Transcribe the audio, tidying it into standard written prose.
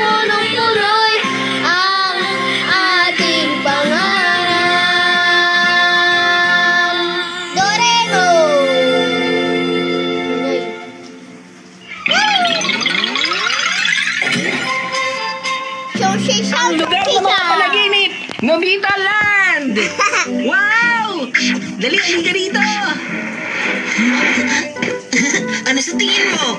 punong-punoy ang ating pangarap. Doreno! Ang lugar ng mga panaginip! Nobita Land! Wow! Dali, halika dito! Ano sa tingin mo?